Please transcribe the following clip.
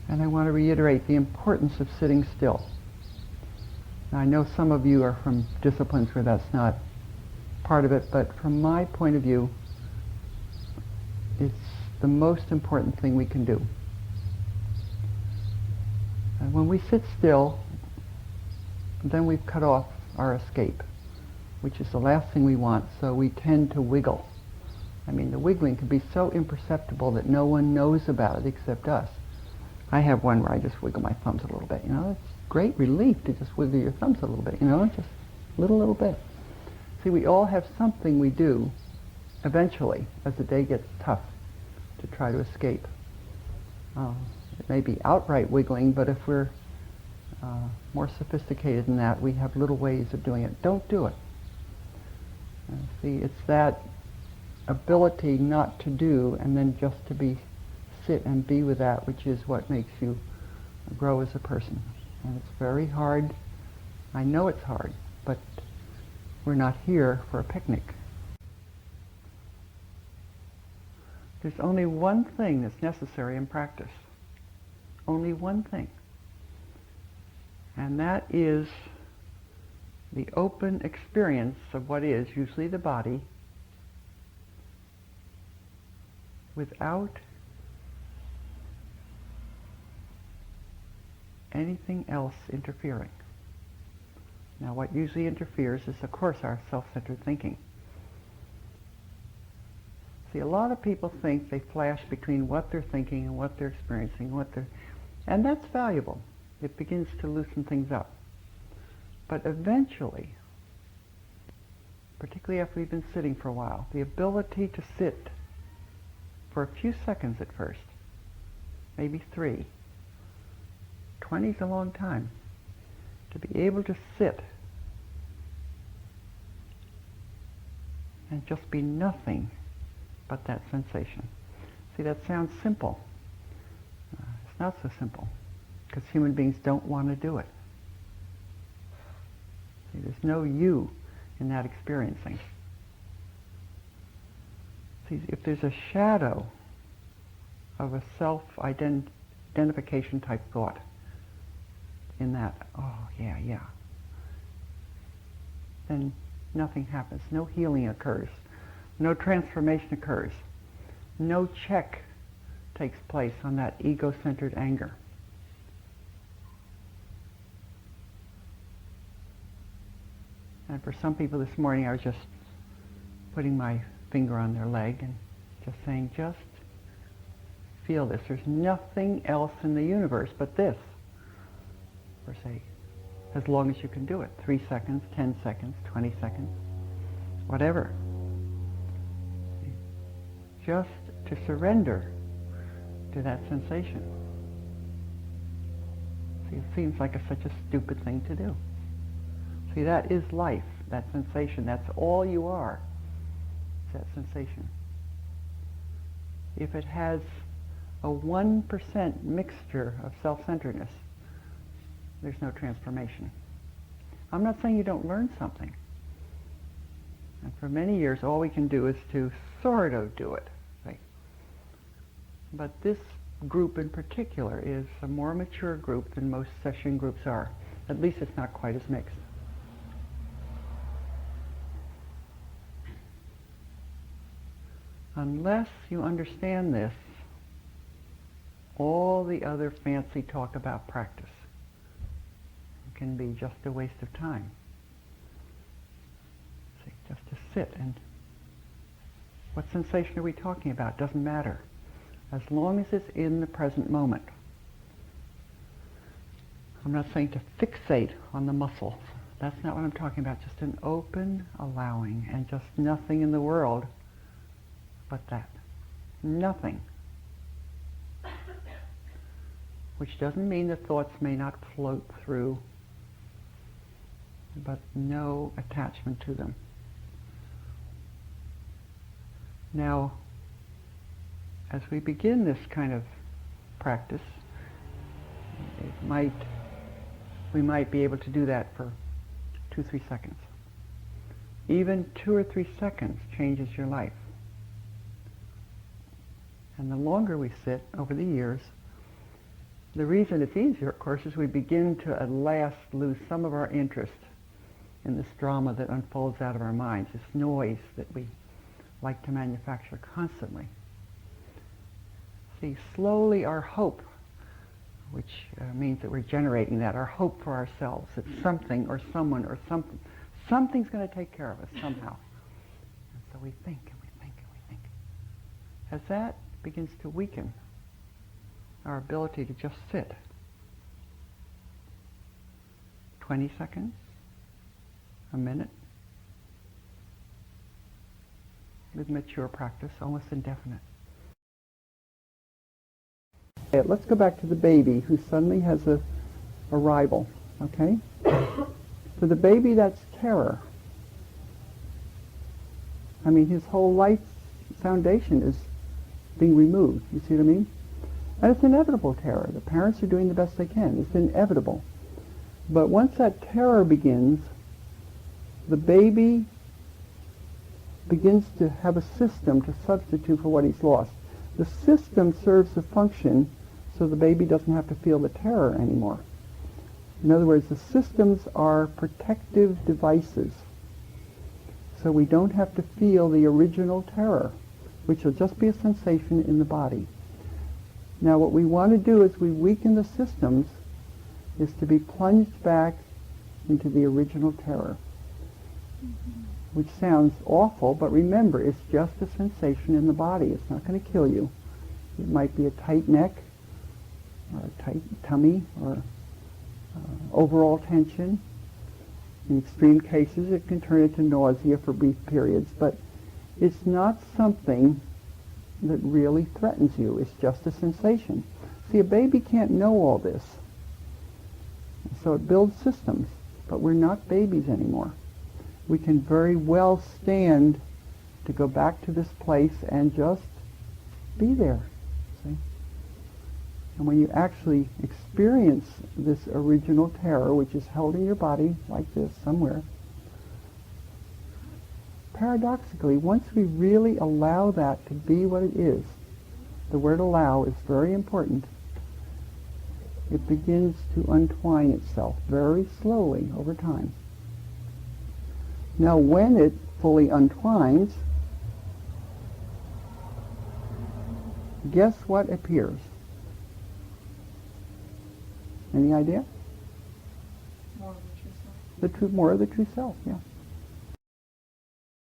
And I want to reiterate the importance of sitting still. Now, I know some of you are from disciplines where that's not part of it, but from my point of view, it's the most important thing we can do. And when we sit still, then we've cut off our escape, which is the last thing we want, so we tend to wiggle. I mean, the wiggling can be so imperceptible that no one knows about it except us. I have one where I just wiggle my thumbs a little bit, you know. It's great relief to just wiggle your thumbs a little bit, you know, just a little bit. See, we all have something we do eventually as the day gets tough to try to escape. It may be outright wiggling, but if we're more sophisticated than that, we have little ways of doing it. Don't do it. See, it's that ability not to do and then just to sit and be with that, which is what makes you grow as a person. And it's very hard. I know it's hard, but we're not here for a picnic. There's only one thing that's necessary in practice. Only one thing. And that is the open experience of what is usually the body without anything else interfering. Now, what usually interferes is, of course, our self-centered thinking. See, a lot of people think they flash between what they're thinking and what they're experiencing, and that's valuable. It begins to loosen things up. But eventually, particularly after we've been sitting for a while, the ability to sit for a few seconds at first, maybe 3, 20 is a long time, to be able to sit and just be nothing but that sensation. See, that sounds simple. It's not so simple, because human beings don't want to do it. See, there's no you in that experiencing. See, if there's a shadow of a self-identification type thought in that, oh, yeah, then nothing happens. No healing occurs. No transformation occurs. No check takes place on that ego-centered anger. And for some people this morning, I was just putting my finger on their leg and just saying, just feel this. There's nothing else in the universe but this. For say, as long as you can do it. 3 seconds, 10 seconds, 20 seconds, whatever. Just to surrender to that sensation. See, it seems like such a stupid thing to do. See, that is life, that sensation. That's all you are, is that sensation. If it has a 1% mixture of self-centeredness, there's no transformation. I'm not saying you don't learn something. And for many years, all we can do is to sort of do it. Right? But this group in particular is a more mature group than most session groups are. At least it's not quite as mixed. Unless you understand this, all the other fancy talk about practice can be just a waste of time. See, just to sit and what sensation are we talking about? Doesn't matter. As long as it's in the present moment. I'm not saying to fixate on the muscle. That's not what I'm talking about. Just an open allowing and just nothing in the world but that. Nothing. Which doesn't mean that thoughts may not float through, but no attachment to them. Now, as we begin this kind of practice, we might be able to do that for 2-3 seconds. Even 2 or 3 seconds changes your life. And the longer we sit over the years, The reason it's easier, of course, is we begin to at last lose some of our interest in this drama that unfolds out of our minds, this noise that we like to manufacture constantly. See, slowly our hope, which means that we're generating that, our hope for ourselves, that something or someone or something's going to take care of us somehow. And so we think and we think and we think. As that begins to weaken our ability to just sit 20 seconds, a minute, with mature practice, almost indefinite. Okay, let's go back to the baby who suddenly has a rival, okay? For the baby, that's terror. I mean, his whole life foundation is being removed. You see what I mean? And it's inevitable terror. The parents are doing the best they can. It's inevitable. But once that terror begins, the baby begins to have a system to substitute for what he's lost. The system serves the function so the baby doesn't have to feel the terror anymore. In other words, the systems are protective devices. So we don't have to feel the original terror, which will just be a sensation in the body. Now what we want to do as we weaken the systems is to be plunged back into the original terror, which sounds awful, but remember, it's just a sensation in the body. It's not going to kill you. It might be a tight neck, or a tight tummy, or overall tension. In extreme cases, it can turn into nausea for brief periods, but it's not something that really threatens you. It's just a sensation. See, a baby can't know all this. So it builds systems, but we're not babies anymore. We can very well stand to go back to this place and just be there. See? And when you actually experience this original terror, which is held in your body like this somewhere, paradoxically, once we really allow that to be what it is, the word allow is very important, it begins to untwine itself very slowly over time. Now when it fully untwines, guess what appears? Any idea? More of the true self. More of the true self, yeah.